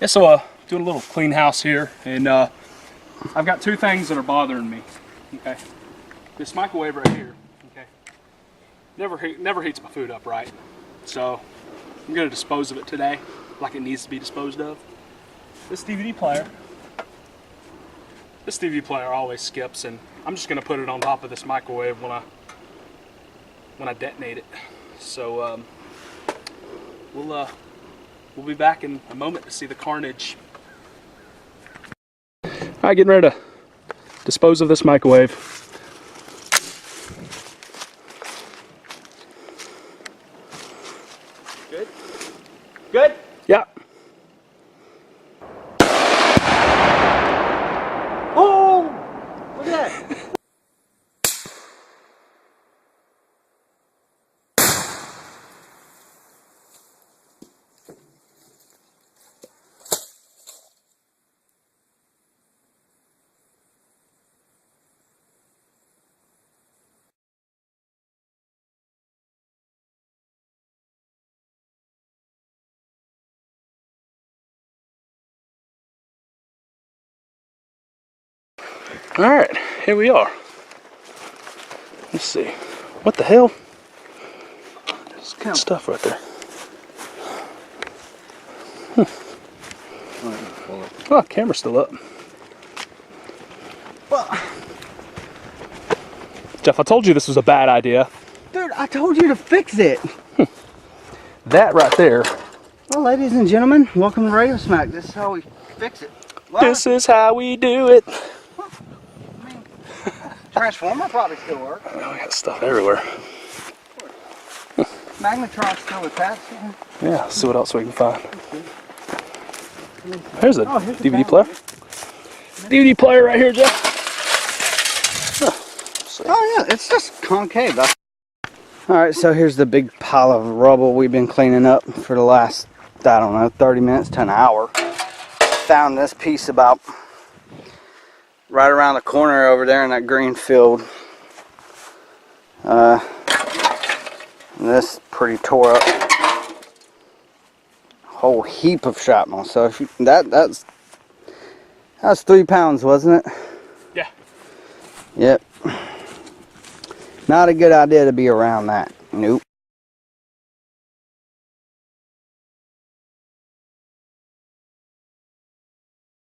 Yeah, so doing a little clean house here, and I've got two things that are bothering me. Okay, this microwave right here. Okay, never heats my food up right, so I'm gonna dispose of it today, like it needs to be disposed of. This DVD player always skips, and I'm just gonna put it on top of this microwave when I detonate it. So we'll be back in a moment to see the carnage. All right, getting ready to dispose of this microwave. Good? Good? Yeah. Oh! Look at that! All right, here we are. Let's see. What the hell? There's good stuff right there. Oh, camera's still up. Well, Geoff, I told you this was a bad idea. dude, I told you to fix it. That right there. Well, ladies and gentlemen, welcome to Radio Smack. This is how we fix it. Well, This is how we do it. I mean, transformer probably still works. Oh, we got stuff everywhere. Magnetron's still attached. Yeah, let's see what else we can find. Here's a here's the DVD player. DVD player right here, Geoff. Oh yeah, it's just concave. Alright, so here's the big pile of rubble we've been cleaning up for the last, I don't know, 30 minutes to an hour. Found this piece about right around the corner over there in that green field. This pretty tore up. Whole heap of shrapnel. So if you, that's 3 pounds, wasn't it? Yeah. Yep. Not a good idea to be around that. Nope.